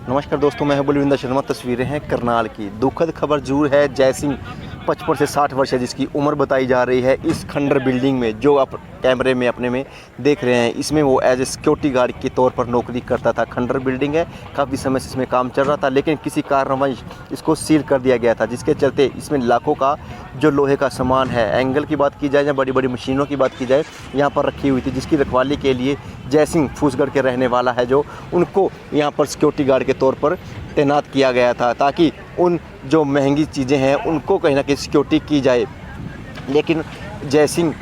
नमस्कार दोस्तों, मैं हूं बलविंदर शर्मा। तस्वीरें हैं करनाल की। दुखद खबर जरूर है। जय सिंह 55 से 60 वर्ष है जिसकी उम्र बताई जा रही है। इस खंडर बिल्डिंग में जो आप कैमरे में अपने में देख रहे हैं, इसमें वो एज ए सिक्योरिटी गार्ड के तौर पर नौकरी करता था। खंडर बिल्डिंग है, काफ़ी समय से इसमें काम चल रहा था, लेकिन किसी कारणवश इसको सील कर दिया गया था, जिसके चलते इसमें लाखों का जो लोहे का सामान है, एंगल की बात की जाए या बड़ी बड़ी मशीनों की बात की जाए, यहाँ पर रखी हुई थी, जिसकी रखवाली के लिए जय सिंह फूसगढ़ के रहने वाला है, जो उनको यहाँ पर सिक्योरिटी गार्ड के तौर पर तैनात किया गया था, ताकि उन जो महंगी चीज़ें हैं उनको कहीं ना कहीं सिक्योरिटी की जाए। लेकिन जय सिंह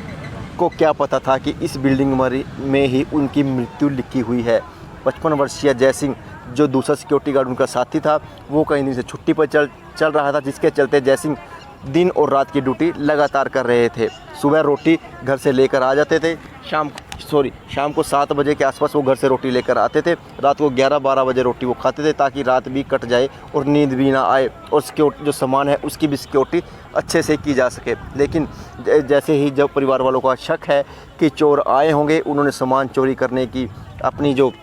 को क्या पता था कि इस बिल्डिंग में ही उनकी मृत्यु लिखी हुई है। 55 वर्षीय जय सिंह, जो दूसरा सिक्योरिटी गार्ड उनका साथी था, वो कहीं दिन से छुट्टी पर चल रहा था, जिसके चलते जय सिंह दिन और रात की ड्यूटी लगातार कर रहे थे। सुबह रोटी घर से लेकर आ जाते थे, शाम को 7 बजे के आसपास वो घर से रोटी लेकर आते थे। रात को 11-12 बजे रोटी वो खाते थे, ताकि रात भी कट जाए और नींद भी ना आए, और सिक्योरिटी जो सामान है उसकी भी सिक्योरिटी अच्छे से की जा सके। लेकिन जैसे ही जब परिवार वालों का शक है कि चोर आए होंगे, उन्होंने सामान चोरी करने की अपनी जो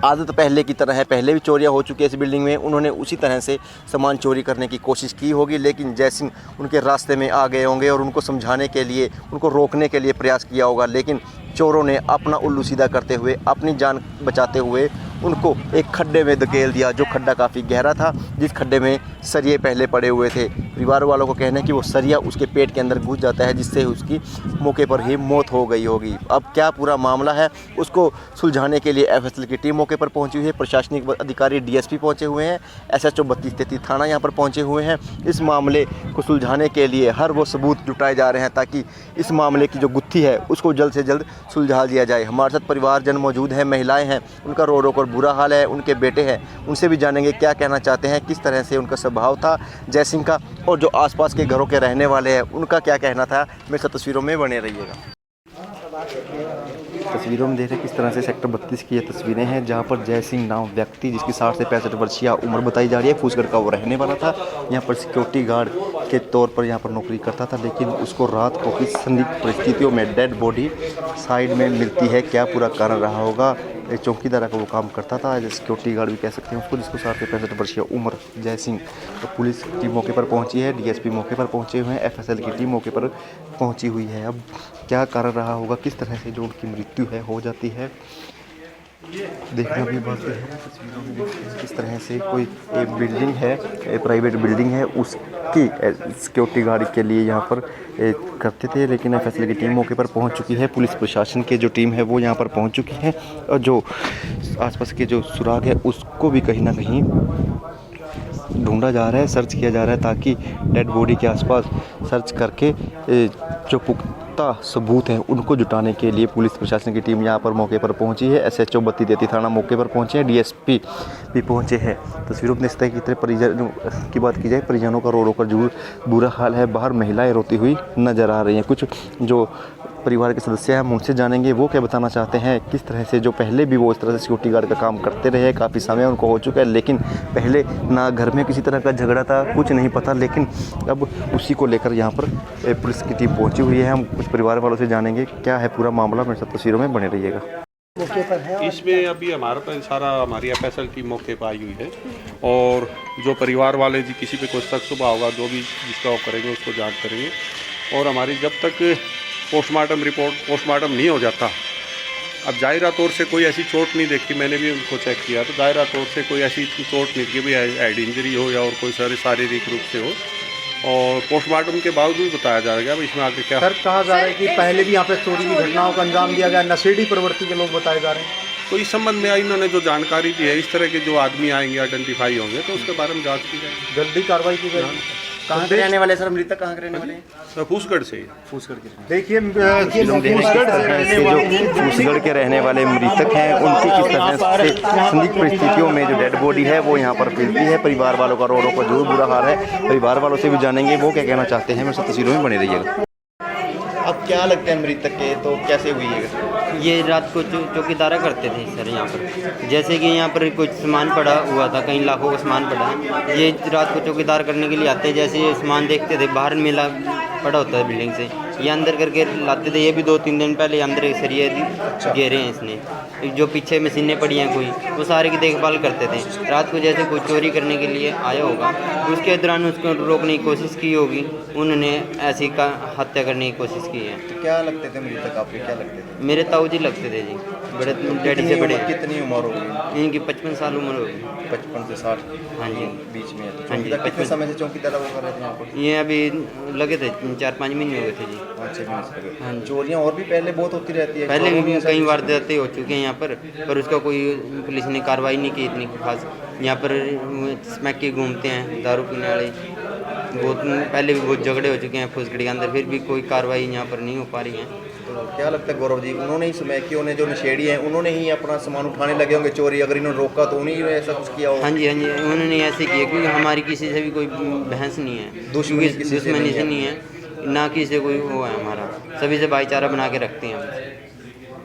आदत पहले की तरह है, पहले भी चोरियां हो चुकी है इस बिल्डिंग में, उन्होंने उसी तरह से सामान चोरी करने की कोशिश की होगी। लेकिन जय सिंह उनके रास्ते में आ गए होंगे और उनको समझाने के लिए, उनको रोकने के लिए प्रयास किया होगा, लेकिन चोरों ने अपना उल्लू सीधा करते हुए, अपनी जान बचाते हुए उनको एक खड्डे में धकेल दिया, जो खड्डा काफ़ी गहरा था, जिस खड्डे में सरिये पहले पड़े हुए थे। परिवार वालों को कहना है कि वो सरिया उसके पेट के अंदर घुस जाता है, जिससे उसकी मौके पर ही मौत हो गई होगी। अब क्या पूरा मामला है, उसको सुलझाने के लिए एफएसएल की टीम मौके पर पहुंची हुई है। प्रशासनिक अधिकारी डीएसपी पहुंचे हुए हैं, एसएचओ 32-33 थाना यहाँ पर पहुंचे हुए हैं। इस मामले को सुलझाने के लिए हर वो सबूत जुटाए जा रहे हैं, ताकि इस मामले की जो गुत्थी है उसको जल्द से जल्द सुलझा दिया जाए। हमारे साथ परिवारजन मौजूद हैं, महिलाएं हैं, उनका रो रो कर बुरा हाल है, उनके बेटे हैं, उनसे भी जानेंगे क्या कहना चाहते हैं, किस तरह से उनका स्वभाव था जय सिंह का, और जो आसपास के घरों के रहने वाले हैं उनका क्या कहना था। मेरे साथ तस्वीरों में बने रहिएगा। तस्वीरों में देख रहे हैं किस तरह से सेक्टर 32 की ये तस्वीरें हैं, जहां पर जय सिंह नाम व्यक्ति, जिसकी 60 से 65 वर्षीय उम्र बताई जा रही है, फूसगढ़ का वो रहने वाला था। यहाँ पर सिक्योरिटी गार्ड के तौर पर यहाँ पर नौकरी करता था, लेकिन उसको रात को किस संदिग्ध परिस्थितियों में डेड बॉडी साइड में मिलती है। क्या पूरा कारण रहा होगा। चौकीदार का वो काम करता था, जैसे सिक्योरिटी गार्ड भी कह सकते हैं उसको, जिसको 60 से 65 वर्षीय उम्र जय सिंह। तो पुलिस टीम मौके पर पहुंची है, डीएसपी मौके पर पहुंचे हुए हैं, एफएसएल की टीम मौके पर पहुंची हुई है। अब क्या कारण रहा होगा, किस तरह से जो उनकी मृत्यु है हो जाती है, देखना भी बाकी है। तस्वीरों में देखते हैं किस तरह से कोई एक बिल्डिंग है, एक प्राइवेट बिल्डिंग है, उसकी सिक्योरिटी गार्ड के लिए यहाँ पर करते थे, लेकिन एफएसएल की टीम मौके पर पहुँच चुकी है। पुलिस प्रशासन की जो टीम है वो यहाँ पर पहुँच चुकी है, और जो आसपास के जो सुराग है उसको भी कहीं ना कहीं ढूंढा जा रहा है, सर्च किया जा रहा है, ताकि डेड बॉडी के आसपास सर्च करके जो पुख्ता सबूत हैं उनको जुटाने के लिए पुलिस प्रशासन की टीम यहाँ पर मौके पर पहुंची है। एसएचओ 32-33 थाना मौके पर पहुंचे हैं, डीएसपी भी पहुंचे हैं। तस्वीरों में इस तरह की परिजनों की बात की जाए, परिजनों का रो रो कर जरूर बुरा हाल है। बाहर महिलाएं रोती हुई नजर आ रही हैं। कुछ जो परिवार के सदस्य हैं हम उनसे जानेंगे वो क्या बताना चाहते हैं, किस तरह से जो पहले भी वो इस तरह से सिक्योरिटी गार्ड का काम करते रहे, काफ़ी समय उनको हो चुका है, लेकिन पहले ना घर में किसी तरह का झगड़ा था, कुछ नहीं पता, लेकिन अब उसी को लेकर यहाँ पर पुलिस की टीम पहुँची हुई है। हम कुछ परिवार वालों से जानेंगे क्या है पूरा मामला। मेरे साथ तस्वीरों में बने रहिएगा। इसमें अभी हमारे पास सारा हमारी एफएसएल टीम मौके पर आई हुई है, और जो परिवार वाले जी किसी पे कोई शक शुबा होगा, जो भी जिसका वो करेंगे उसको जांच करेंगे। और हमारी जब तक पोस्टमार्टम नहीं हो जाता, अब जाहिरा तौर से कोई ऐसी चोट नहीं देखी, मैंने भी उनको चेक किया तो जाहिरा तौर से कोई ऐसी चोट नहीं कि भाई हेड इंजरी हो या और कोई शारीरिक रूप से हो, और पोस्टमार्टम के बावजूद बताया जा रहा है इसमें आगे क्या। सर कहा जा रहा है कि पहले भी यहाँ पे चोरी की घटनाओं का अंजाम दिया गया, नशेड़ी प्रवृत्ति के लोग बताए जा रहे हैं। तो इस संबंध में इन्होंने जो जानकारी दी है, इस तरह के जो आदमी आएंगे आइडेंटिफाई होंगे तो उसके बारे में जांच की जाएगी, जल्दी कार्रवाई की जाएगी। कहाँ के रहने वाले सर, मृतक कहाँ के रहने वाले हैं? फूसगढ़ से। फूसगढ़ के देखिए फूसगढ़ के रहने वाले मृतक हैं, उनकी किस तरह से संदिग्ध परिस्थितियों में जो डेड बॉडी है वो यहाँ पर मिलती है। परिवार वालों का रो रो पर जरूर बुरा हाल है। परिवार वालों से भी जानेंगे वो क्या कहना चाहते हैं। मेरे साथ तस्वीरों में बने रहिएगा। अब क्या लगता है मृतक के, तो कैसे हुई है? ये रात को चौकीदारा करते थे सर यहाँ पर, जैसे कि यहाँ पर कुछ सामान पड़ा हुआ था, कहीं लाखों का सामान पड़ा है, ये रात को चौकीदार करने के लिए आते, जैसे ये सामान देखते थे, बाहर मेला पड़ा होता है बिल्डिंग से, ये अंदर करके लाते थे। ये भी 2-3 दिन पहले अंदर सरिये घेरे हैं इसने। जो पीछे मशीनें पड़ी हैं कोई, वो सारे की देखभाल करते थे। रात को जैसे कोई चोरी करने के लिए आया होगा, उसके दौरान उसको रोकने की कोशिश की होगी, उन्होंने ऐसी का हत्या करने की कोशिश की है। तो क्या लगते थे मृतक आपके, क्या लगते थे? मेरे ताऊ जी लगते थे जी, बड़े डैडी से बड़े। कितनी उम्र होगी? इनकी 55 साल उम्र होगी। 55 से 60 हाँ जी। बीच में। तो हाँ जी, चौकीदार कितने 55 समय से चौकीदार वो कर रहे थे यहाँ पर? ये अभी लगे थे 4-5 महीने हो गए थे जी। 5-6 महीने से लगे। हाँ जी। चोरियाँ और भी पहले बहुत होती रहती है? पहले चोरों भी ऐसा कई कुछ- वारदातें हो चुके हैं यहाँ पर उसका कोई पुलिस ने कार्रवाई नहीं की इतनी खास। यहाँ पर स्मैक के घूमते हैं दारू पीने वाले, बहुत पहले भी बहुत झगड़े हो चुके हैं फुसगड़ी के अंदर, फिर भी कोई कार्रवाई यहाँ पर नहीं हो पा रही है। तो क्या लगता है गौरव जी, उन्होंने ही स्मैकियों ने, जो नशेड़ी हैं, उन्होंने ही अपना सामान उठाने लगे होंगे चोरी? अगर इन्होंने रोका तो उन्हीं ने ऐसा कुछ किया हो? हाँ जी, हाँ जी, उन्होंने ऐसे किया क्योंकि हमारी किसी से भी कोई बहस नहीं है, दुश्मनी क्योंकि किसी से दुश्मनी नहीं से है। नहीं है, ना किसी से कोई वो है हमारा, सभी से भाईचारा बना के रखते हैं हम।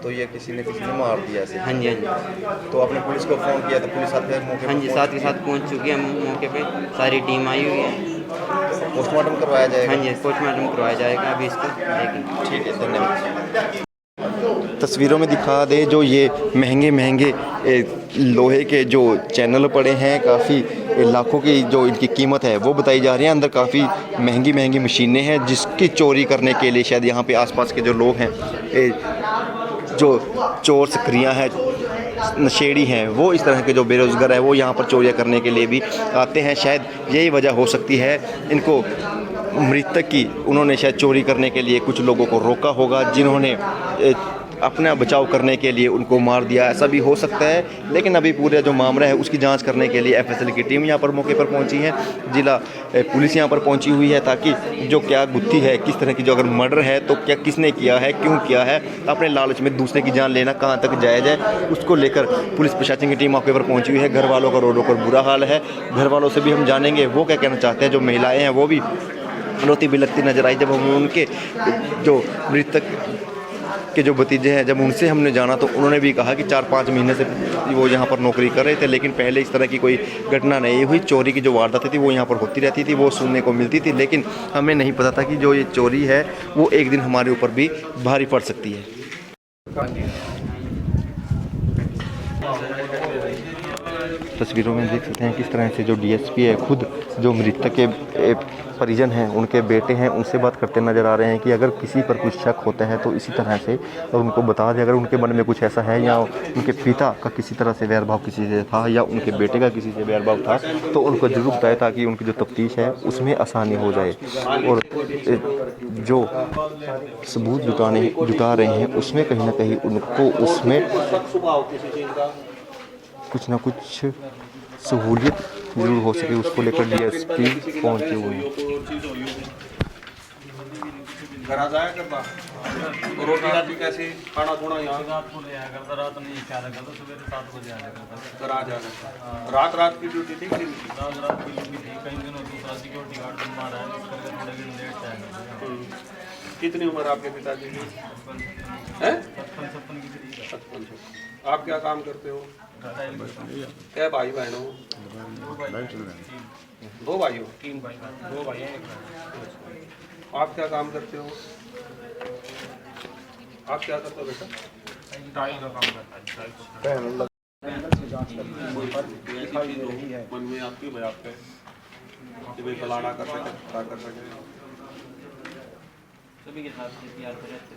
तो ये किसी ने मार दिया ऐसे? हाँ जी, हाँ जी, तो आपने पुलिस को फ़ोन किया तो पुलिस आते हैं मौके हाँ पर? जी, साथ के साथ पहुँच चुकी है मौके पे, सारी टीम आई हुई है। पोस्टमार्टम करवाया जाएगा? हाँ जी, पोस्टमार्टम करवाया जाएगा अभी इसका, देखें। ठीक है, धन्यवाद। तस्वीरों में दिखा दे जो ये महंगे लोहे के जो चैनल पड़े हैं, काफ़ी लाखों की जो इनकी कीमत है वो बताई जा रही है। अंदर काफ़ी महंगी मशीनें हैं जिसकी चोरी करने के लिए शायद यहाँ पे आसपास के जो लोग हैं, जो चोर सक्रियाँ हैं, नशेड़ी हैं, वो इस तरह के जो बेरोज़गार हैं वो यहाँ पर चोरियाँ करने के लिए भी आते हैं। शायद यही वजह हो सकती है इनको मृतक की, उन्होंने शायद चोरी करने के लिए कुछ लोगों को रोका होगा जिन्होंने अपना बचाव करने के लिए उनको मार दिया, ऐसा भी हो सकता है। लेकिन अभी पूरा जो मामला है उसकी जांच करने के लिए एफएसएल की टीम यहाँ पर मौके पर पहुंची है, जिला पुलिस यहाँ पर पहुंची हुई है, ताकि जो क्या गुत्थी है, किस तरह की जो अगर मर्डर है तो क्या किसने किया है, क्यों किया है, अपने लालच में दूसरे की जान लेना कहाँ तक जायज़ है, उसको लेकर पुलिस प्रशासन की टीम मौके पर पहुँची हुई है। घर वालों का रो कर बुरा हाल है। घर वालों से भी हम जानेंगे वो क्या कहना चाहते हैं। जो महिलाएँ हैं वो भी रोती बिलखती नजर आई जब हम उनके जो मृतक के जो भतीजे हैं, जब उनसे हमने जाना तो उन्होंने भी कहा कि 4-5 महीने से वो यहाँ पर नौकरी कर रहे थे, लेकिन पहले इस तरह की कोई घटना नहीं हुई। चोरी की जो वारदातें थी वो यहाँ पर होती रहती थी, वो सुनने को मिलती थी, लेकिन हमें नहीं पता था कि जो ये चोरी है वो एक दिन हमारे ऊपर भी भारी पड़ सकती है। तस्वीरों में देख सकते हैं किस तरह से जो डीएसपी है खुद जो मृतक के परिजन हैं, उनके बेटे हैं, उनसे बात करते नज़र आ रहे हैं कि अगर किसी पर कुछ शक होता है तो इसी तरह से और उनको बता दें। अगर उनके मन में कुछ ऐसा है या उनके पिता का किसी तरह से वैरभाव किसी से था या उनके बेटे का किसी से वैरभाव था तो उनको ज़रूर बताएं, ताकि उनकी जो तफ्तीश है उसमें आसानी हो जाए। और जो सबूत जुटा रहे हैं उसमें कहीं ना कहीं उनको उसमें कुछ ना कुछ सहूलियत जरूर हो सके, उसको लेकर डीएसपी पहुंचे हुए हैं। घर आ जाया करता रोटी राटी कैसे खाना थोड़ा यहाँ रात को ले आया करता, रात नहीं क्या करता, सवेरे 7 बजे आया करता। घर आ जाया रात की ड्यूटी थी कि रात की ड्यूटी थी, कई दिनों दूसरा सिक्योरिटी गार्ड बनवा रहा है, इस करके थोड़े दिन लेट आया। कितनी उम्र आपके पिताजी की है? 55 की थी। 55। आप क्या काम करते हो? क्या भाई बहन हो? 2 भाई हो? 3 भाई, 2 भाई हैं, 1 बहन। आप क्या काम करते हो? आप क्या करते हो बेटा? टाइल का काम करता है। मन में आपकी भय आपके कि भाई फलाना कर सके, क्या कर सके। सभी के साथ प्यार से रहते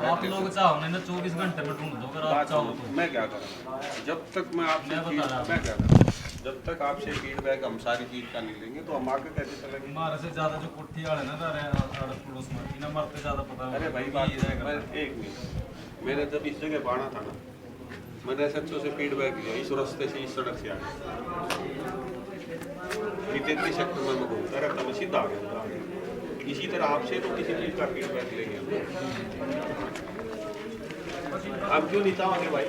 आप लोग चाहो नहीं ना 24 घंटे में ढूंढ दो, अगर आप चाहो तो। मैं क्या करूँ जब तक मैं आपसे मैं बता रहा हूँ। मैं क्या करूँ जब तक आपसे फीडबैक हम सारी चीज़ का नहीं लेंगे तो हम आगे कैसे चलेंगे? हमारे से ज्यादा जो कोठी वाले ना रहे अड़ोस पड़ोस में, इन्हें मरते ज्यादा पता है। अरे भाई बात मैं एक मिनट, मैंने जब इस जगह बाढ़ा था ना, मैंने ऐसे अच्छे से फीडबैक लिया इस रास्ते से, इस सड़क से आगे 33 सेक्टर में घूमता रहता, मैं सीधा आ गया। इसी तरह आपसे तो किसी चीज़ का फीडबैक लेंगे हम क्यों नहीं चाहोगे भाई?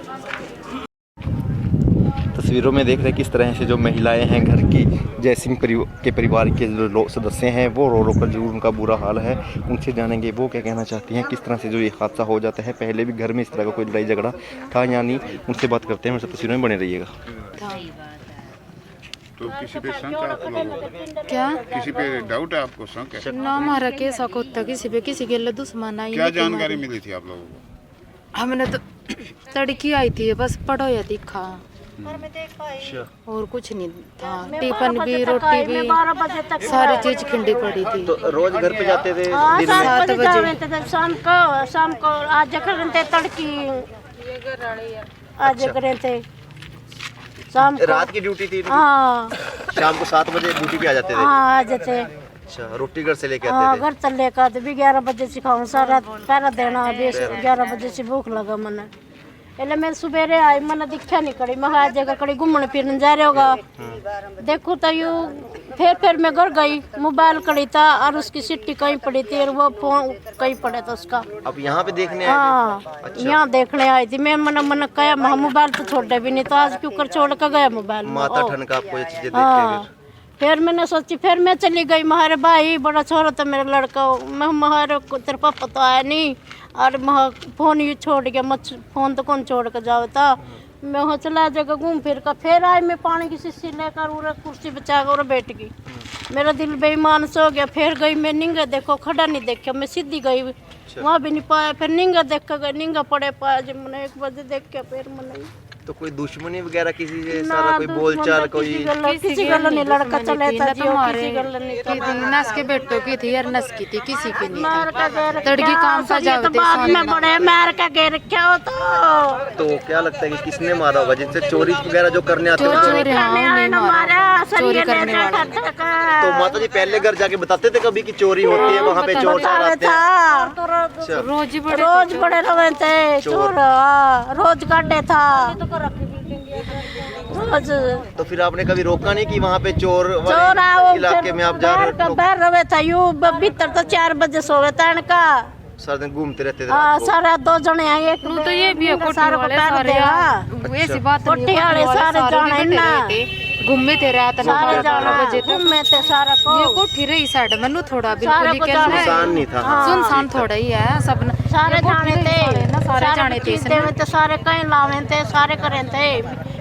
तस्वीरों में देख रहे हैं किस तरह से जो महिलाएं हैं घर की जयसिंह के परिवार के जो लोग सदस्य हैं वो रो कर जरूर उनका बुरा हाल है। उनसे जानेंगे वो क्या कहना चाहती हैं, किस तरह से जो ये हादसा हो जाता है। पहले भी घर में इस तरह का कोई लड़ाई झगड़ा था या नहीं, उनसे बात करते हैं। उनसे तस्वीरों में बने रहिएगा। तो किसी पे शंका है आप लोगों को? क्या किसी पे डाउट है आपको, शंक है? ना हमारा कैसा होता किसी पे किसी के लिए दुश्मन आई क्या नहीं जानकारी तुम्हारी। मिली थी आप लोगों को? हमने तो तड़की आई थी बस पढ़ो या दिखा और कुछ नहीं था। टिफिन भी रोटी भी सारी चीज खिंडी पड़ी थी। तो रोज घर पे जाते थे हाँ, दिन में? 7 बजे जावे थे शाम को आज करें थे तड़की आज करें थे शाम को। रात की ड्यूटी थी? हाँ शाम को 7 बजे ड्यूटी पे आ जाते थे? हाँ आ जाते। अच्छा, रोटी घर से लेके हाँ आते थे? घर चले का भी 11 बजे से खाऊं सारा पहरा देना अभी 11 बजे से भूख लगा मन એટલે मैं सवेरे आई मन दिखा नहीं कड़ी मैं आज जगह कड़ी घूमने फिरने जा रहे होगा देखो तो यू फिर मैं घर गई मोबाइल कड़ी था और उसकी सिट्टी कहीं पड़ी थी और वो फोन कहीं पड़ा था उसका। अब यहाँ पे देखने आए थे? हाँ यहाँ देखने आई थी मैं मन कहा मैं मोबाइल तो छोड़े भी नहीं तो आज क्यों कर छोड़ कर गया मोबाइल माता ठन का आपको ये चीजें देख के हाँ फिर मैंने सोची फिर मैं चली गई महारे भाई बड़ा छोरा था मेरा लड़का मैं महारे तेरे पापा तो आया नहीं और फोन ये छोड़ गया मत फोन तो कौन छोड़ कर जाओ था मैं वहाँ चला जगह घूम फिर कर फिर आई मैं पानी की शीशी लेकर उरा कुर्सी बचा कर बैठ गई मेरा दिल बेईमान से हो गया फिर गई मैं निंगा देखो खड़ा नहीं देखा मैं सीधी गई वहाँ भी नहीं पाया फिर निंगा देखा गई निंगा पड़े पाया जब मैंने 1 बजे देख के फिर मैंने तो कोई दुश्मनी वगैरह किसी से सारा कोई बोलचाल कोई? किसी गल नहीं लड़का चले था जियो किसी गल नहीं था नस के बेटों की थी यार नस की थी किसी की नहीं मार का घेर तड़की काम का जावे थे बाद में बड़े मार का घेर क्या होता तो क्या लगता है कि किसने मारा होगा जिनसे चोरी वगैरह जो करने आते हैं? चोरी नहीं मारा चोरी करने वाला तो माता जी पहले घर जाके बताते थे कभी कि चोरी होती है वहाँ पे चोर चार आते हैं? अच्छा, रोज बड़े रवे थे चोर रोज काटे था रोज तो फिर आपने कभी रोका नहीं कि वहाँ पे चोर चोर आओ इलाके में आप जा रहे हो? बाहर रवे था यू भीतर तो 4 बजे सोवे था इनका सारा दिन घूमते रहते थे हाँ रात को? सारा 2 जने आए एक तो ये भी है कोठी सारे वाले को सारे सारे ऐसी बात नहीं कोठी वाले सारे जाने ना घूमे थे रात सारे 9 जाना बजे तक घूमे थे सारा को ये कोठी रही साइड मनु थोड़ा सारा बिल्कुल को ही जाना है। सुनसान नहीं था? हाँ, सुनसान थोड़ा ही है सब सारे जाने थे ना सारे जाने थे इसने थे सारे कहीं लावे थे सारे करे थे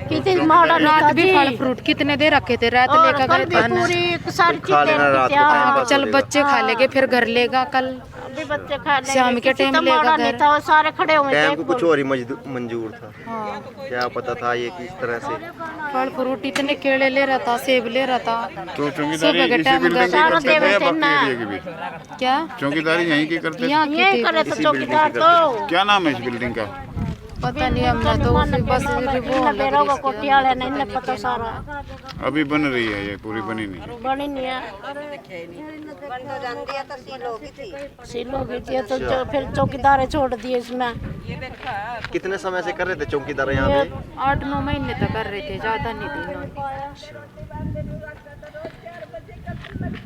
कितनी माड़ा नहीं था रात भी जी फल फ्रूट कितने दे रखे थे रात और लेकर कल गए भी थे पूरी सारी खा लेना रात को टाइम पास चल हो जाएगा। बच्चे खा लेंगे फिर घर लेगा कल अभी बच्चे खा लेंगे शाम के किसी टाइम तो लेगा माड़ा घर। नहीं था वो सारे खड़े हुए टाइम थे को कुछ और ही मंजूर था। क्या पता था ये किस तरह से? फल फ्रूट इतने केले ले रहा था सेब ले रहा था तो चौकीदारी सुबह के इसी टाइम बिल्डिंग की सारा करते थे या देवे थे बाकी ना। एरिया की भी? क्या चौकीदारी यहीं की करते थे? यहाँ की ये थी करे तो चौकीदार तो क्या नाम है इस बिल्डिंग का? पता नहीं हमने तो उसी बस वो लग बेरोगा रही कोठी वाले ने इन्हें पता सारा अभी बन रही है ये, पूरी बनी नहीं? बनी नहीं है सील हो गई थी तो फिर चौकीदार छोड़ दिए इसमें कितने समय से कर रहे थे चौकीदार यहाँ पे? 8-9 महीने तक कर रहे थे ज्यादा नहीं थी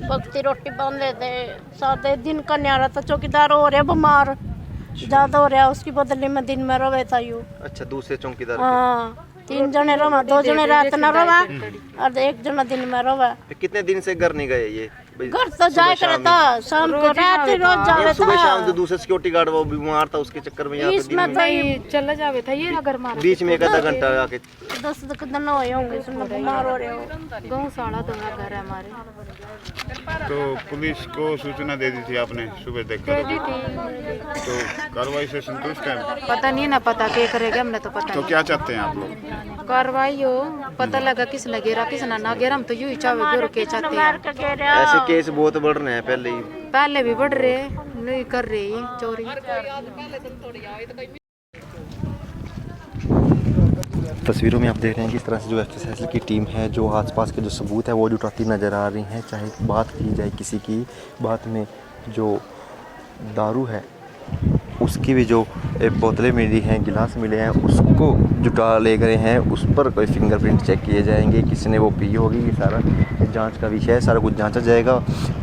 भक्ति रोटी बांधे थे सादे दिन का न्यारा था चौकीदार हो रहे बीमार ज्यादा हो रहा उसकी बदले में दिन में रवे था यू अच्छा, दूसरे चौकीदार के। हाँ 3 जने रवा 2 जने रात न रवा और 1 जना दिन में रवा तो कितने दिन से घर नहीं गए ये? घर तो जाए करे था शाम को रात रोज जावे सुबह शाम जो था दूसरे सिक्योरिटी गार्ड वो बीमार था उसके चक्कर में यहाँ पे दिन इसमें में नहीं चला जावे था ये अगर मारा बीच में 1 आधा घंटा आके 10 दिन हुए होंगे इसमें बीमार हो रहे हो गौशाला दोनों घर है हमारे तो पुलिस को सूचना दे दी थी आपने सुबह देखकर? तो कार्रवाई से संतुष्ट है? पता नहीं ना पता क्या करेगा हमने तो पता तो क्या चाहते हैं आप लोग? नहीं कार्रवाई हो पता लगा किस ने गिरा किस ना गिरा हम तो यूं ही चाहे गिर के चाहते मार हैं के कह रहे ऐसे केस बहुत बढ़ रहे हैं पहले ही। पहले भी बढ़ रहे नहीं कर रहे ये चोरी तस्वीरों में आप देख रहे हैं किस तरह से जो एफएसएल की टीम है जो आसपास के जो सबूत है वो जुटाती नज़र आ रही हैं। चाहे बात की जाए किसी की बात में जो दारू है उसकी भी जो बोतलें मिली हैं गिलास मिले हैं उसको जुटा ले गए हैं, उस पर कोई फिंगरप्रिंट चेक किए जाएंगे, किसने वो पी होगी। ये सारा जांच का विषय है, सारा कुछ जांचा जाएगा।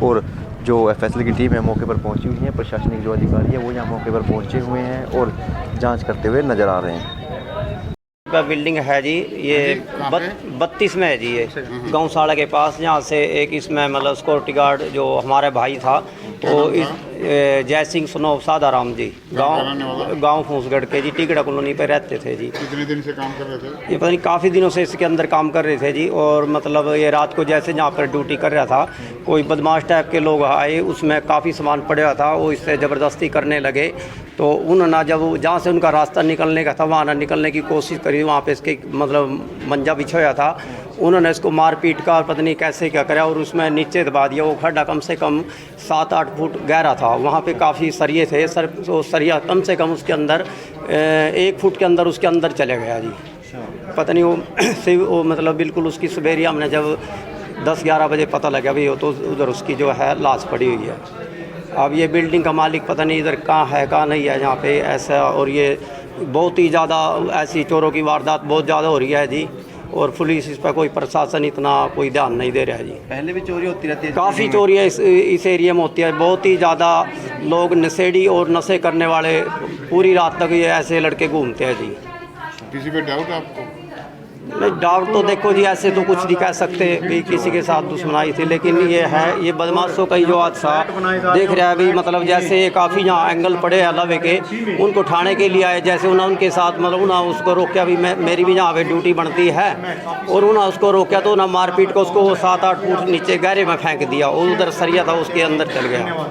और जो एफएसएल की टीम है मौके पर पहुंची हुई है, प्रशासनिक जो अधिकारी है वो यहाँ मौके पर पहुंचे हुए हैं और जांच करते हुए नज़र आ रहे हैं। का बिल्डिंग है जी ये 32 में है जी ये गौशाला के पास, जहाँ से एक इसमें मतलब सिक्योरिटी गार्ड जो हमारे भाई था वो इस जय सिंह स्नोव सादाराम जी, गांव फूसगढ़ के जी, टिकड़ा कॉलोनी पे रहते थे जी। कितने दिन से काम कर रहे थे? ये पता नहीं काफ़ी दिनों से इसके अंदर काम कर रहे थे जी। और मतलब ये रात को जैसे जहाँ पर ड्यूटी कर रहा था, कोई बदमाश टाइप के लोग आए, उसमें काफ़ी सामान पड़ा था, वो इससे ज़बरदस्ती करने लगे। तो उन्होंने जब जहाँ से उनका रास्ता निकलने का था वहाँ ना निकलने की कोशिश करी, वहाँ पे इसके मतलब मंजा बिछाया था, उन्होंने इसको मार पीट का पता नहीं कैसे क्या करा और उसमें नीचे दबा दिया। वो खड्डा कम से कम 7-8 फुट गहरा था, वहाँ पे काफ़ी सरिये थे, वो सरिया कम से कम उसके अंदर 1 फुट के अंदर उसके अंदर चले गया जी। पता नहीं वो मतलब बिल्कुल उसकी सवेरे हमने जब 10-11 बजे पता लगा भाई, वो तो उधर उसकी जो है लाश पड़ी हुई है। अब ये बिल्डिंग का मालिक पता नहीं इधर कहाँ है कहाँ नहीं है यहाँ पे ऐसा। और ये बहुत ही ज़्यादा ऐसी चोरों की वारदात बहुत ज़्यादा हो रही है जी। और पुलिस इस पर कोई प्रशासन इतना कोई ध्यान नहीं दे रहा है जी। पहले भी चोरी होती रहती है? काफ़ी चोरियाँ इस एरिया में होती है, बहुत ही ज़्यादा लोग नशेड़ी और नशे करने वाले पूरी रात तक ये ऐसे लड़के घूमते हैं जी। किसी पे डाउट आपको? नहीं, डाउट तो देखो जी ऐसे तो कुछ नहीं कह सकते भी किसी के साथ दुश्मनाई थी, लेकिन ये है ये बदमाशों का ही जो हादसा देख रहा है भी, मतलब जैसे ये काफ़ी यहाँ एंगल पड़े हैं लवे के, उनको उठाने के लिए आए, जैसे उन्होंने उनके साथ मतलब उन्होंने उसको रोका भी, मेरी भी यहाँ पे ड्यूटी बनती है, और उन्होंने उसको रोका तो ना मारपीट को उसको 7-8 फुट नीचे गहरे में फेंक दिया और उधर सरिया था उसके अंदर चल गया।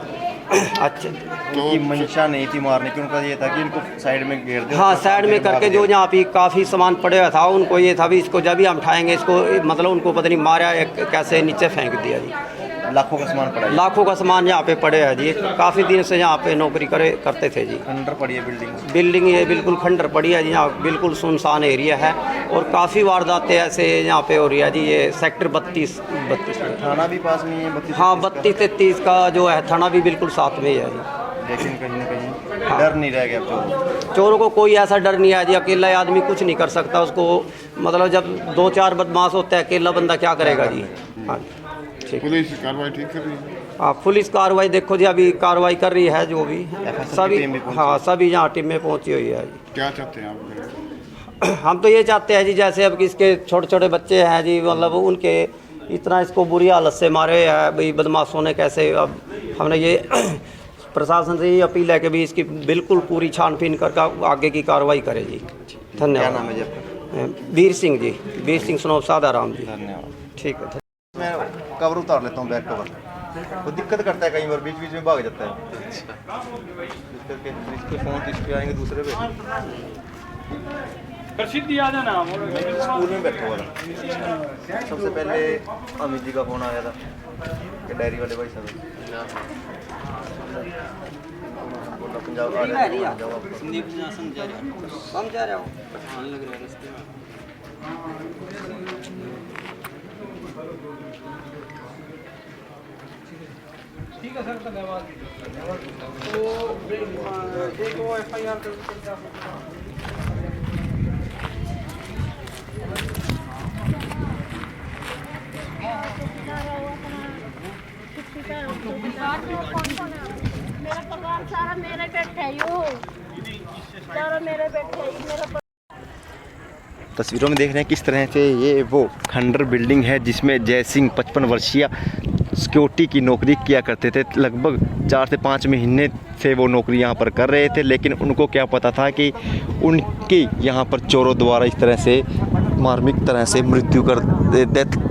अच्छा, उनकी मंशा नहीं थी मारने की, उनका ये था कि इनको साइड में घेर दे। हाँ, साइड में करके जो यहाँ पे काफ़ी सामान पड़े हुआ था, उनको ये था भी इसको जब भी हम उठाएंगे इसको, मतलब उनको पता नहीं मारा कैसे नीचे फेंक दिया जी। लाखों का सामान पड़ा है? लाखों का सामान यहाँ पे पड़े है जी। काफ़ी दिन से यहाँ पे नौकरी करते थे जी। खंडर पड़ी है बिल्डिंग ये बिल्कुल खंडर पड़ी है जी। यहाँ बिल्कुल सुनसान एरिया है और काफ़ी वारदातें ऐसे यहाँ पे हो रही है जी। ये सेक्टर 32 में थाना भी पास में है 32? हाँ, 32-33 का जो है थाना भी बिल्कुल साथ में ही है जी। लेकिन कहीं ना कहीं डर नहीं रह गया अब चोरों को? कोई ऐसा डर नहीं है जी। अकेला आदमी कुछ नहीं कर सकता उसको, मतलब जब 2-4 बदमाश होते हैं, अकेला बंदा क्या करेगा जी। हाँ, पुलिस कार्रवाई ठीक कर रही है? हाँ, पुलिस कार्रवाई देखो जी अभी कार्रवाई कर रही है जो भी सभी। हाँ, सभी यहाँ टीमें पहुँची हुई है जी। क्या चाहते हैं आप? हम तो ये चाहते हैं जी जैसे अब इसके छोटे छोटे बच्चे हैं जी, मतलब उनके इतना इसको बुरी हालत से मारे है भाई बदमाशों ने कैसे। अब हमने ये प्रशासन से ये अपील है कि भी इसकी बिल्कुल पूरी छानबीन करके आगे की कार्रवाई करे जी। धन्यवाद। क्या नाम है जी आपका? वीर सिंह जी, वीर सिंह स्नोव सादाराम जी। धन्यवाद। ठीक है। मैं कवर उतार लेता हूँ, बैक कवर। वो दिक्कत करता है, कई बार बीच बीच में भाग जाता है। इस पे फ़ोन इस पे आएंगे दूसरे पे। स्कूल में बैठा हुआ था, सबसे पहले अमित जी का फ़ोन आया था कि डायरी वाले भाई साहब बोला पंजाब आ रहे हैं, जाओ आप। समझा रहा हूँ लग रहा है रास्ते में। ठीक है सर, धन्यवाद। तो देखो FIR मेरा पगार सारा मेरे पेट है, यो सारा मेरे पेट है, मेरा। तस्वीरों में देख रहे हैं किस तरह से ये वो खंडर बिल्डिंग है जिसमें जय सिंह 55 वर्षीय सिक्योरिटी की नौकरी किया करते थे। लगभग 4 से 5 महीने से वो नौकरी यहाँ पर कर रहे थे, लेकिन उनको क्या पता था कि उनकी यहाँ पर चोरों द्वारा इस तरह से मार्मिक तरह से मृत्यु कर देते।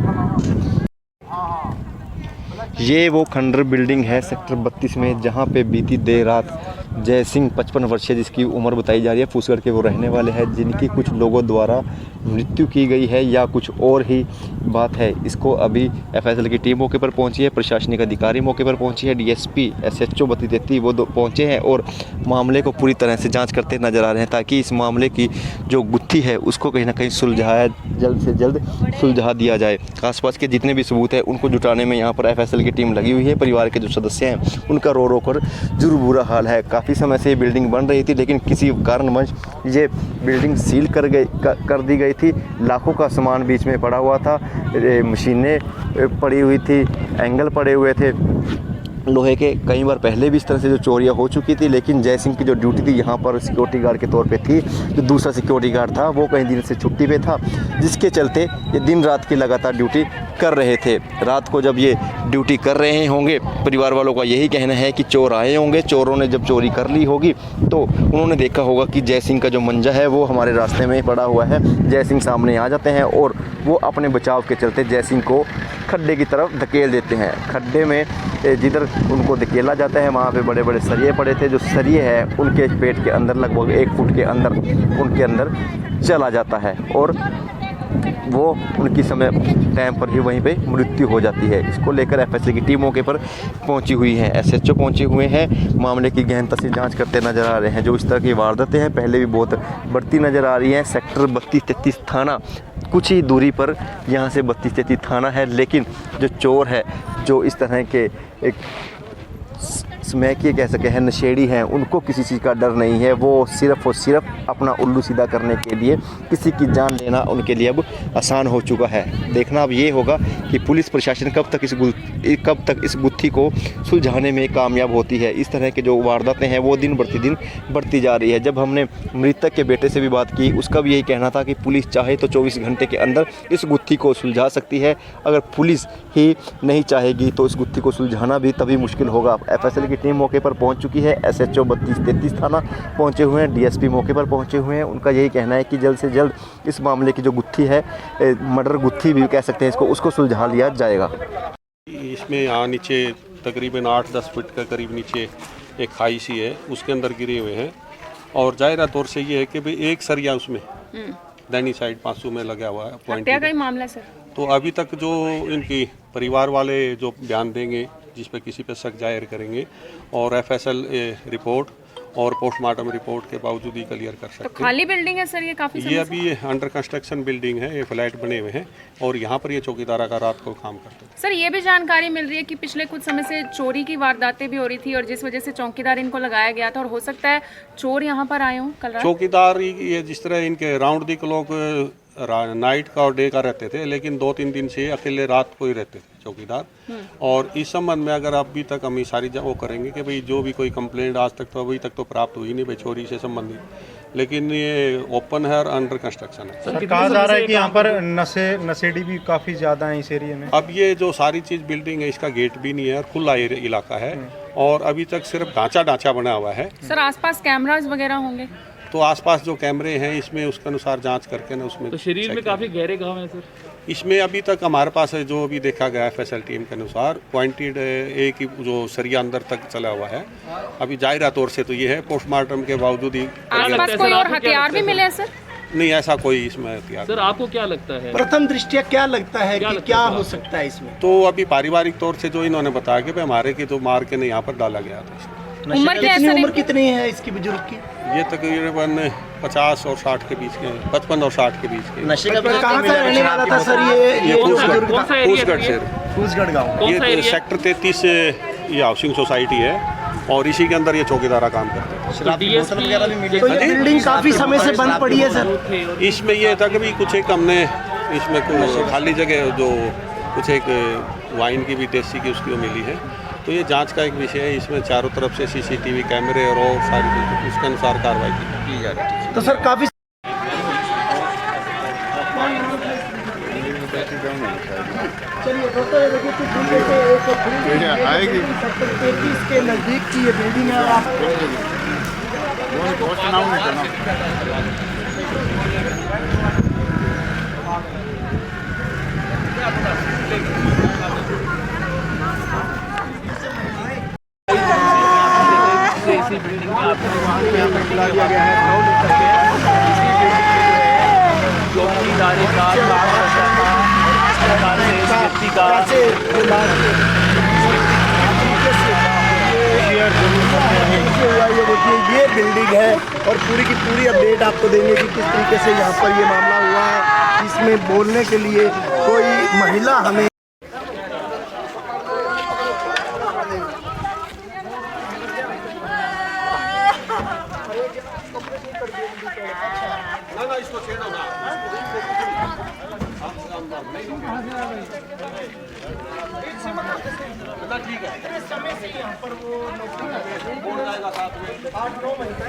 ये वो खंडर बिल्डिंग है सेक्टर 32 में, जहाँ पे बीती देर रात जय सिंह 55 वर्षीय जिसकी उम्र बताई जा रही है, फूसगढ़ के वो रहने वाले हैं, जिनकी कुछ लोगों द्वारा मृत्यु की गई है या कुछ और ही बात है। इसको अभी FSL की टीम मौके पर पहुंची है, प्रशासनिक अधिकारी मौके पर पहुंची है, DSP SHO 32 वो पहुंचे हैं और मामले को पूरी तरह से जांच करते नजर आ रहे हैं, ताकि इस मामले की जो गुत्थी है उसको कहीं ना कहीं सुलझाया जल्द से जल्द सुलझा दिया जाए। आसपास के जितने भी सबूत हैं उनको जुटाने में यहाँ पर FSL की टीम लगी हुई है। परिवार के जो सदस्य हैं उनका रो रो कर जरूर बुरा हाल है। काफ़ी समय से ये बिल्डिंग बन रही थी, लेकिन किसी कारणवश ये बिल्डिंग सील कर दी गई थी। लाखों का सामान बीच में पड़ा हुआ था, मशीनें पड़ी हुई थी, एंगल पड़े हुए थे, लोहे के। कई बार पहले भी इस तरह से जो चोरियां हो चुकी थी, लेकिन जय सिंह की जो ड्यूटी थी यहाँ पर सिक्योरिटी गार्ड के तौर पे थी, जो दूसरा सिक्योरिटी गार्ड था वो कई दिन से छुट्टी पे था, जिसके चलते ये दिन रात की लगातार ड्यूटी कर रहे थे। रात को जब ये ड्यूटी कर रहे होंगे, परिवार वालों का यही कहना है कि चोर आए होंगे, चोरों ने जब चोरी कर ली होगी तो उन्होंने देखा होगा कि जय सिंह का जो मंजा है वो हमारे रास्ते में पड़ा हुआ है। जय सिंह सामने आ जाते हैं और वो अपने बचाव के चलते जय सिंह को खड्डे की तरफ धकेल देते हैं। खड्डे में जिधर उनको धकेला जाता है वहाँ पे बड़े बड़े सरिये पड़े थे, जो सरिये है उनके पेट के अंदर लगभग 1 फुट के अंदर उनके अंदर चला जाता है और वो उनकी समय टाइम पर ही वहीं पे मृत्यु हो जाती है। इसको लेकर एफएसएल की टीम मौके पर पहुंची हुई है, एसएचओ पहुंचे हुए हैं, मामले की गहनता से जांच करते नज़र आ रहे हैं। जो इस तरह की वारदातें हैं पहले भी बहुत बढ़ती नज़र आ रही हैं। सेक्टर 32-33 थाना कुछ ही दूरी पर यहाँ से 32-33 थाना है, लेकिन जो चोर है, जो इस तरह के एक स्मैकिए कह सके हैं, नशेड़ी हैं, उनको किसी चीज़ का डर नहीं है। वो सिर्फ़ और सिर्फ अपना उल्लू सीधा करने के लिए किसी की जान लेना उनके लिए अब आसान हो चुका है। देखना अब ये होगा कि पुलिस प्रशासन कब तक इस गुत्थी को सुलझाने में कामयाब होती है। इस तरह के जो वारदातें हैं वो दिन बढ़ती जा रही है। जब हमने मृतक के बेटे से भी बात की, उसका भी यही कहना था कि पुलिस चाहे तो 24 घंटे के अंदर इस गुत्थी को सुलझा सकती है। अगर पुलिस ही नहीं चाहेगी तो इस गुत्थी को सुलझाना भी तभी मुश्किल होगा। एफएसएल की टीम मौके पर पहुंच चुकी है, एसएचओ 32-33 थाना पहुंचे हुए हैं, डीएसपी मौके पर पहुंचे हुए हैं। उनका यही कहना है कि जल्द से जल्द इस मामले की जो गुत्थी है, मर्डर गुत्थी भी कह सकते हैं इसको, उसको सुलझा लिया जाएगा। इसमें यहाँ नीचे तकरीबन 8-10 फीट का करीब नीचे एक खाई सी है, उसके अंदर गिरे हुए हैं और जाहिर तौर से ये है कि भाई एक सरिया उसमें दैनी साइड 500 में लगा हुआ है। हत्या का ही मामला सर। तो अभी तक जो इनकी परिवार वाले जो बयान देंगे, जिस पे किसी पे शक जाहिर करेंगे और एफएसएल रिपोर्ट और पोस्टमार्टम रिपोर्ट के बावजूद ही क्लियर कर सकते हैं। तो खाली बिल्डिंग है सर ये काफ़ी समय ये अभी अंडर कंस्ट्रक्शन बिल्डिंग है, ये फ्लैट बने हुए हैं और यहाँ पर ये चौकीदारा का रात को काम करते हैं। सर ये भी जानकारी मिल रही है कि पिछले कुछ समय से चोरी की वारदातें भी हो रही थी और जिस वजह से चौकीदार इनको लगाया गया था और हो सकता है चोर यहाँ पर आए हों कल रात। चौकीदार ये जिस तरह इनके राउंड दी लोग नाइट का और डे का रहते थे, लेकिन 2-3 दिन से अकेले रात को ही रहते थे चौकीदार। और इस संबंध में अगर अभी तक हम सारी वो करेंगे कि भाई जो भी कोई कंप्लेंट आज तक तो अभी तक तो प्राप्त हुई नहीं भाई चोरी से संबंधित, लेकिन ये ओपन है और अंडर कंस्ट्रक्शन है। सर कहा जा रहा है कि यहाँ पर नशेड़ी भी काफ़ी ज़्यादा है इस एरिया में। अब ये जो सारी चीज़ बिल्डिंग है, इसका गेट भी नहीं है और खुला इलाका है और अभी तक सिर्फ ढांचा बना हुआ है। सर आसपास कैमरास वगैरह होंगे तो आसपास जो कैमरे हैं इसमें उसके अनुसार जांच करके ना उसमें तो शरीर में काफ़ी गहरे घाव हैं सर। इसमें अभी तक हमारे पास है जो अभी देखा गया एफएसएल टीम के अनुसार पॉइंटेड एक ही जो सरिया अंदर तक चला हुआ है। अभी जाहिर तौर से तो ये है, पोस्टमार्टम के बावजूद ही आसपास कोई और हथियार भी मिले सर? नहीं, ऐसा कोई इसमें हथियार। सर आपको क्या लगता है, प्रथम दृष्टया क्या लगता है कि क्या हो सकता है इसमें? तो अभी पारिवारिक तौर से जो इन्होंने बताया कि हमारे की तो मार के नहीं यहाँ पर डाला गया था। उम्र कितनी है इसकी बुजुर्ग की? ये तकरीबन 50 और 60 के बीच के, 55 और 60 के बीच के। नशे का कहाँ का रहने वाला था सर ये? फूसगढ़ गाँव। ये सेक्टर 33 ये हाउसिंग सोसाइटी है और इसी के अंदर ये चौकीदारा काम करते हैं। तो ये बिल्डिंग काफी समय से बंद पड़ी है सर। इसमें ये था कि भाई कुछ एक हमने इसमें खाली जगह जो कुछ एक वाइन की भी देसी की उसकी वो मिली है, तो ये जांच का एक विषय है। इसमें चारों तरफ से सीसीटीवी कैमरे और सारी चीज़ उसके अनुसार कार्रवाई की जा रही है। तो सर काफी चलिए दोस्तों ये देखिए कुछ दूर से एक आएगी सेक्टर 33 के नज़दीक की ये बिल्डिंग है। आप इसी बिल्डिंग में आपको यहाँ पर बुला दिया गया है चौकीदारी का व्यक्ति का ये बिल्डिंग है और पूरी की पूरी अपडेट आपको देंगे कि किस तरीके से यहाँ पर ये मामला हुआ है। इसमें बोलने के लिए कोई महिला हमें कितने समय से यहाँ पर वो नौकरी कर रहे थे? 8-9 महीने।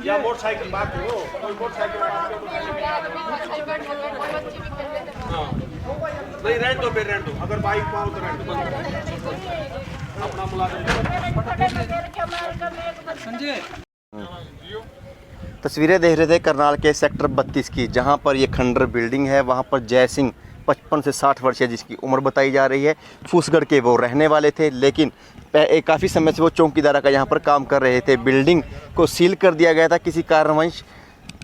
या मोटरसाइकिल बात करो, कोई मोटरसाइकिल नहीं रहने दो, फिर रहने दो, अगर बाइक पाओ तो रहने दो, अपना मुलाजिम। तस्वीरें देख रहे थे करनाल के सेक्टर 32 की, जहां पर ये खंडर बिल्डिंग है। वहां पर जय सिंह 55 से 60 वर्ष है जिसकी उम्र बताई जा रही है। फूसगढ़ के वो रहने वाले थे, लेकिन काफ़ी समय से वो चौकीदार का यहाँ पर काम कर रहे थे। बिल्डिंग को सील कर दिया गया था किसी कारणवश,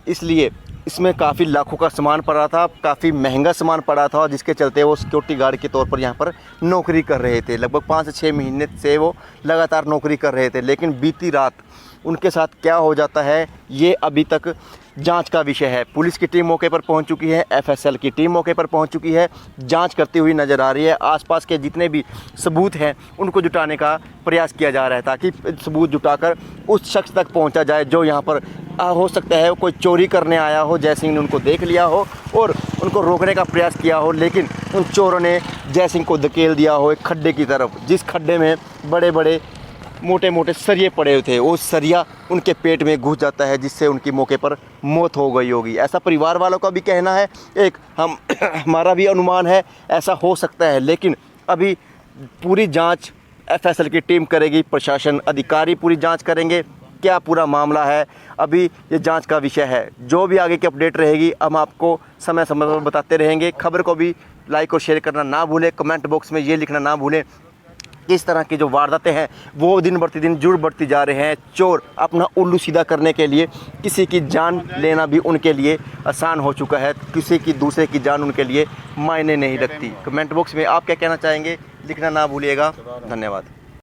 इसलिए इसमें काफ़ी लाखों का सामान पड़ा था, काफ़ी महंगा सामान पड़ा था, जिसके चलते वो सिक्योरिटी गार्ड के तौर पर यहाँ पर नौकरी कर रहे थे। लगभग 5 से 6 महीने से वो लगातार नौकरी कर रहे थे, लेकिन बीती रात उनके साथ क्या हो जाता है ये अभी तक जांच का विषय है। पुलिस की टीम मौके पर पहुंच चुकी है, एफएसएल की टीम मौके पर पहुंच चुकी है, जांच करती हुई नज़र आ रही है। आसपास के जितने भी सबूत हैं उनको जुटाने का प्रयास किया जा रहा है, ताकि सबूत जुटाकर उस शख्स तक पहुंचा जाए जो यहाँ पर हो सकता है कोई चोरी करने आया हो, जय सिंह ने उनको देख लिया हो और उनको रोकने का प्रयास किया हो, लेकिन उन चोरों ने जय सिंह को धकेल दिया हो एक खड्डे की तरफ, जिस खड्डे में बड़े बड़े मोटे मोटे सरिये पड़े हुए थे। वो सरिया उनके पेट में घुस जाता है, जिससे उनकी मौके पर मौत हो गई होगी, ऐसा परिवार वालों का भी कहना है। एक हमारा भी अनुमान है ऐसा हो सकता है, लेकिन अभी पूरी जांच एफएसएल की टीम करेगी, प्रशासन अधिकारी पूरी जांच करेंगे, क्या पूरा मामला है अभी ये जांच का विषय है। जो भी आगे की अपडेट रहेगी हम आपको समय समय पर बताते रहेंगे। खबर को भी लाइक और शेयर करना ना भूलें, कमेंट बॉक्स में ये लिखना ना भूलें इस तरह की जो वारदातें हैं वो दिन प्रतिदिन जुड़ बढ़ती जा रहे हैं। चोर अपना उल्लू सीधा करने के लिए किसी की जान लेना भी उनके लिए आसान हो चुका है, किसी की दूसरे की जान उनके लिए मायने नहीं रखती। कमेंट बॉक्स में आप क्या कहना चाहेंगे लिखना ना भूलिएगा। धन्यवाद।